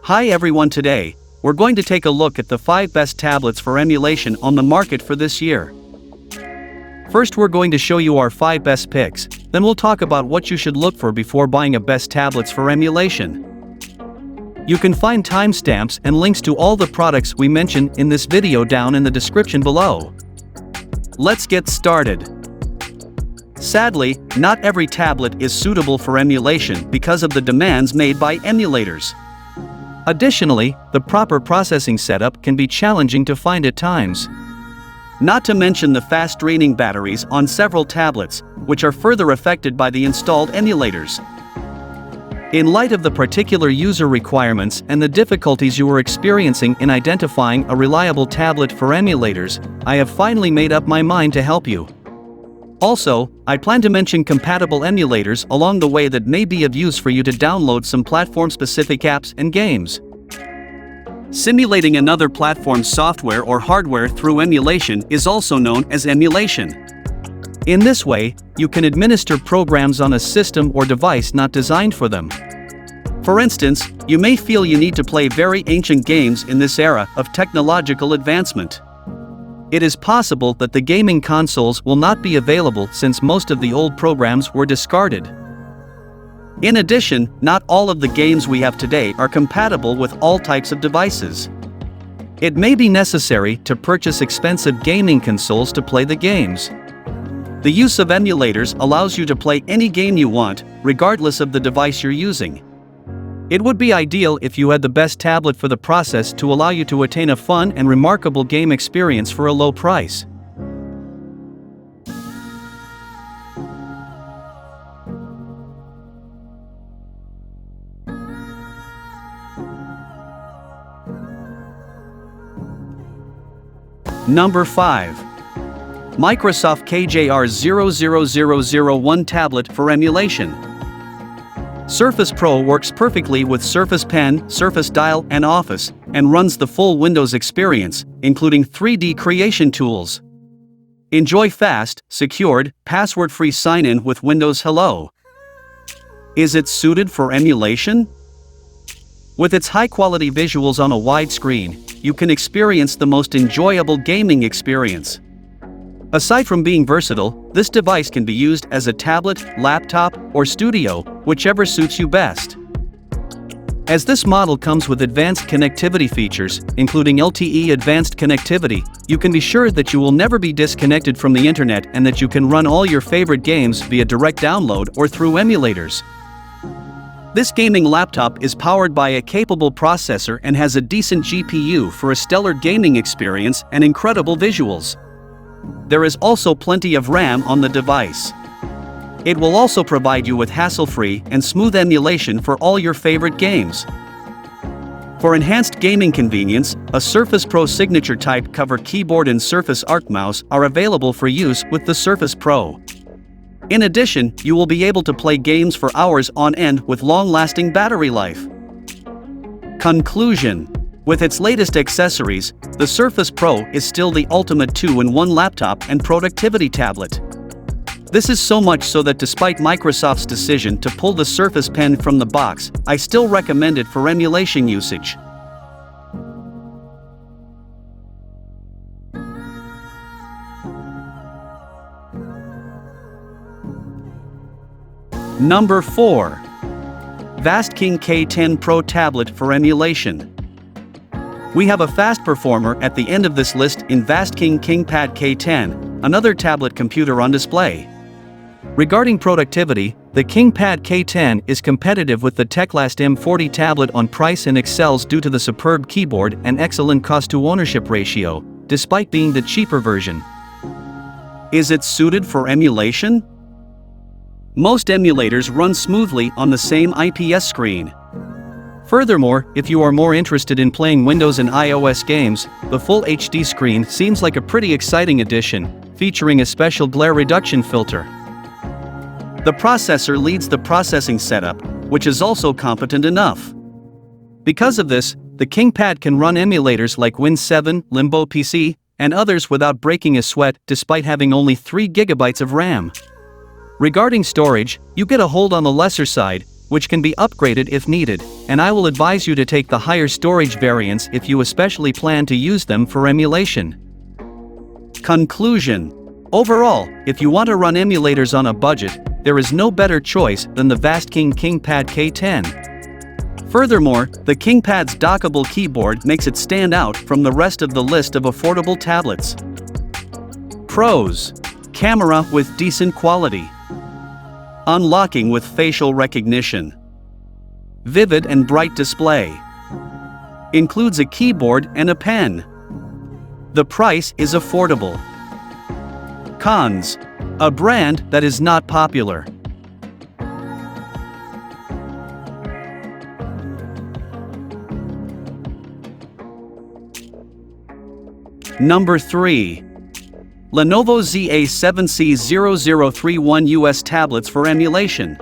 Hi everyone, today, we're going to take a look at the 5 best tablets for emulation on the market for this year. First, we're going to show you our 5 best picks, then we'll talk about what you should look for before buying a best tablets for emulation. You can find timestamps and links to all the products we mention in this video down in the description below. Let's get started. Sadly, not every tablet is suitable for emulation because of the demands made by emulators. Additionally, the proper processing setup can be challenging to find at times. Not to mention the fast draining batteries on several tablets, which are further affected by the installed emulators. In light of the particular user requirements and the difficulties you are experiencing in identifying a reliable tablet for emulators, I have finally made up my mind to help you. Also, I plan to mention compatible emulators along the way that may be of use for you to download some platform-specific apps and games. Simulating another platform's software or hardware through emulation is also known as emulation. In this way, you can administer programs on a system or device not designed for them. For instance, you may feel you need to play very ancient games in this era of technological advancement. It is possible that the gaming consoles will not be available since most of the old programs were discarded. In addition, not all of the games we have today are compatible with all types of devices. It may be necessary to purchase expensive gaming consoles to play the games. The use of emulators allows you to play any game you want, regardless of the device you're using. It would be ideal if you had the best tablet for the process to allow you to attain a fun and remarkable game experience for a low price. Number 5. Microsoft KJR00001 Tablet for Emulation. Surface Pro works perfectly with Surface Pen, Surface Dial, and Office, and runs the full Windows experience, including 3D creation tools. Enjoy fast, secured, password-free sign-in with Windows Hello. Is it suited for emulation? With its high-quality visuals on a wide screen, you can experience the most enjoyable gaming experience. Aside from being versatile, this device can be used as a tablet, laptop, or studio, whichever suits you best. As this model comes with advanced connectivity features, including LTE advanced connectivity, you can be sure that you will never be disconnected from the internet and that you can run all your favorite games via direct download or through emulators. This gaming laptop is powered by a capable processor and has a decent GPU for a stellar gaming experience and incredible visuals. There is also plenty of RAM on the device. It will also provide you with hassle-free and smooth emulation for all your favorite games. For enhanced gaming convenience, a Surface Pro Signature Type cover keyboard and Surface Arc mouse are available for use with the Surface Pro. In addition, you will be able to play games for hours on end with long-lasting battery life. Conclusion. With its latest accessories, the Surface Pro is still the ultimate 2-in-1 laptop and productivity tablet. This is so much so that despite Microsoft's decision to pull the Surface Pen from the box, I still recommend it for emulation usage. Number 4. Vastking K10PRO Tablet for Emulation. We have a fast performer at the end of this list in Vastking K10, another tablet computer on display. Regarding productivity, the KingPad K10 is competitive with the Teclast M40 tablet on price and excels due to the superb keyboard and excellent cost-to-ownership ratio, despite being the cheaper version. Is it suited for emulation? Most emulators run smoothly on the same IPS screen. Furthermore, if you are more interested in playing Windows and iOS games, the Full HD screen seems like a pretty exciting addition, featuring a special glare reduction filter. The processor leads the processing setup, which is also competent enough. Because of this, the KingPad can run emulators like Win 7, Limbo PC, and others without breaking a sweat despite having only 3 GB of RAM. Regarding storage, you get a hold on the lesser side, which can be upgraded if needed, and I will advise you to take the higher storage variants if you especially plan to use them for emulation. Conclusion. Overall, if you want to run emulators on a budget, there is no better choice than the Vastking K10. Furthermore, the KingPad's dockable keyboard makes it stand out from the rest of the list of affordable tablets. Pros. Camera with decent quality. Unlocking with facial recognition. Vivid and bright display. Includes a keyboard and a pen. The price is affordable. Cons. A brand that is not popular. Number 3. Lenovo ZA7C0031US tablets for emulation.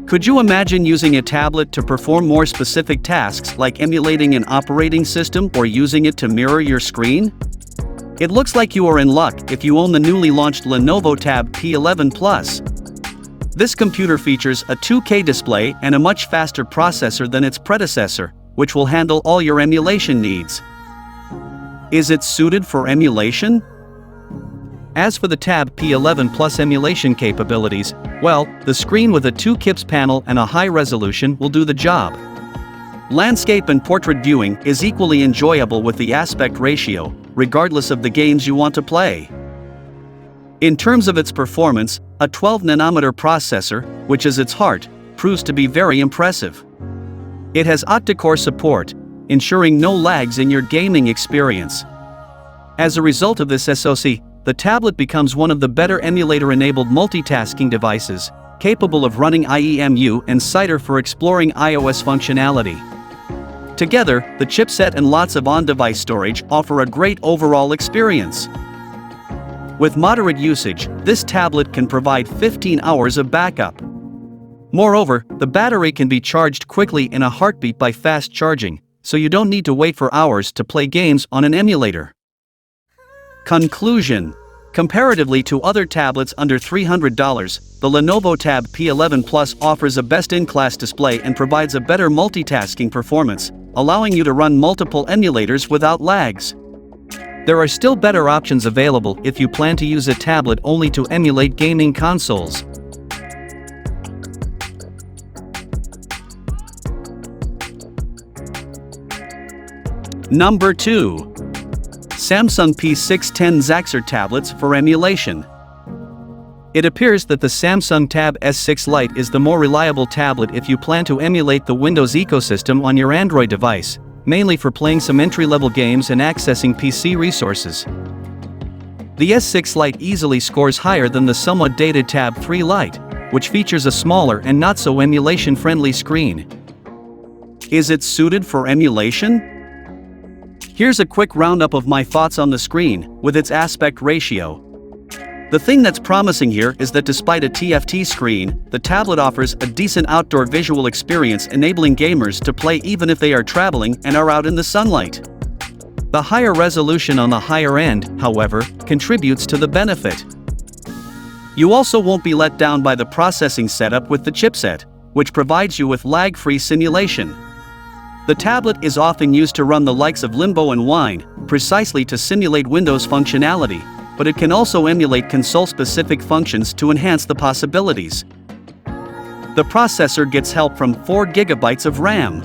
Could you imagine using a tablet to perform more specific tasks like emulating an operating system or using it to mirror your screen? It looks like you are in luck if you own the newly launched Lenovo Tab P11 Plus. This computer features a 2K display and a much faster processor than its predecessor, which will handle all your emulation needs. Is it suited for emulation? As for the Tab P11 Plus emulation capabilities, well, the screen with a 2-kips panel and a high resolution will do the job. Landscape and portrait viewing is equally enjoyable with the aspect ratio, regardless of the games you want to play. In terms of its performance, a 12nm processor, which is its heart, proves to be very impressive. It has octa-core support, ensuring no lags in your gaming experience. As a result of this SoC, the tablet becomes one of the better emulator-enabled multitasking devices, capable of running IEMU and CIDR for exploring iOS functionality. Together, the chipset and lots of on-device storage offer a great overall experience. With moderate usage, this tablet can provide 15 hours of backup. Moreover, the battery can be charged quickly in a heartbeat by fast charging, so you don't need to wait for hours to play games on an emulator. Conclusion. Comparatively to other tablets under $300, the Lenovo Tab P11 Plus offers a best-in-class display and provides a better multitasking performance, allowing you to run multiple emulators without lags. There are still better options available if you plan to use a tablet only to emulate gaming consoles. Number 2. Samsung P610 ZA7C tablets for emulation. It appears that the Samsung Tab S6 Lite is the more reliable tablet if you plan to emulate the Windows ecosystem on your Android device, mainly for playing some entry-level games and accessing PC resources. The S6 Lite easily scores higher than the somewhat dated Tab 3 Lite, which features a smaller and not-so emulation-friendly screen. Is it suited for emulation? Here's a quick roundup of my thoughts on the screen, with its aspect ratio. The thing that's promising here is that despite a TFT screen, the tablet offers a decent outdoor visual experience, enabling gamers to play even if they are traveling and are out in the sunlight. The higher resolution on the higher end, however, contributes to the benefit. You also won't be let down by the processing setup with the chipset, which provides you with lag-free simulation. The tablet is often used to run the likes of Limbo and Wine, precisely to simulate Windows functionality, but it can also emulate console-specific functions to enhance the possibilities. The processor gets help from 4 GB of RAM.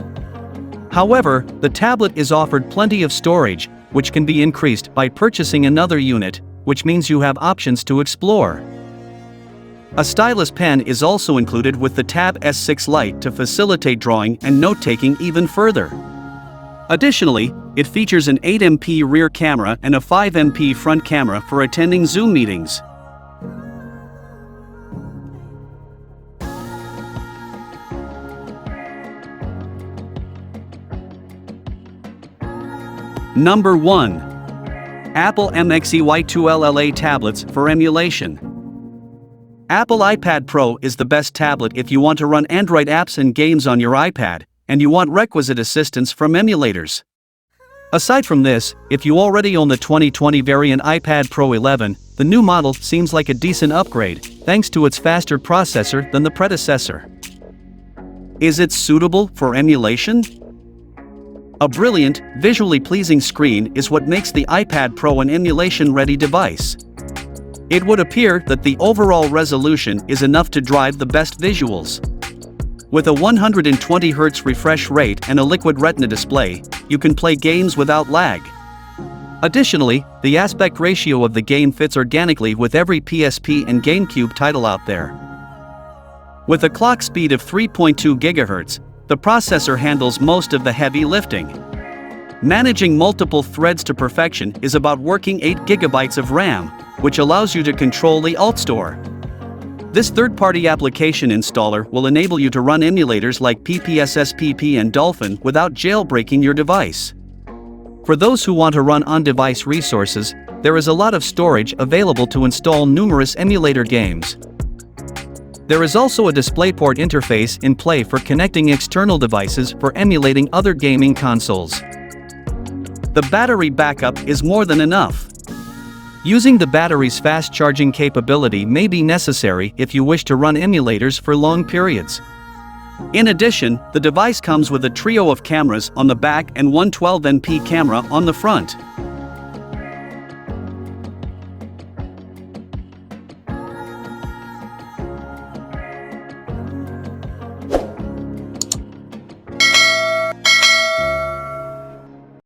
However, the tablet is offered plenty of storage, which can be increased by purchasing another unit, which means you have options to explore. A stylus pen is also included with the Tab S6 Lite to facilitate drawing and note-taking even further. Additionally, it features an 8MP rear camera and a 5MP front camera for attending Zoom meetings. Number 1. Apple MXEY2LLA tablets for emulation. Apple iPad Pro is the best tablet if you want to run Android apps and games on your iPad, and you want requisite assistance from emulators. Aside from this, if you already own the 2020 variant iPad Pro 11, the new model seems like a decent upgrade, thanks to its faster processor than the predecessor. Is it suitable for emulation? A brilliant, visually pleasing screen is what makes the iPad Pro an emulation-ready device. It would appear that the overall resolution is enough to drive the best visuals. With a 120Hz refresh rate and a liquid retina display, you can play games without lag. Additionally, the aspect ratio of the game fits organically with every PSP and GameCube title out there. With a clock speed of 3.2 GHz, the processor handles most of the heavy lifting. Managing multiple threads to perfection is about working 8 GB of RAM, which allows you to control the alt store. This third-party application installer will enable you to run emulators like PPSSPP and Dolphin without jailbreaking your device. For those who want to run on-device resources, there is a lot of storage available to install numerous emulator games. There is also a DisplayPort interface in play for connecting external devices for emulating other gaming consoles. The battery backup is more than enough. Using the battery's fast charging capability may be necessary if you wish to run emulators for long periods. In addition, the device comes with a trio of cameras on the back and one 12MP camera on the front.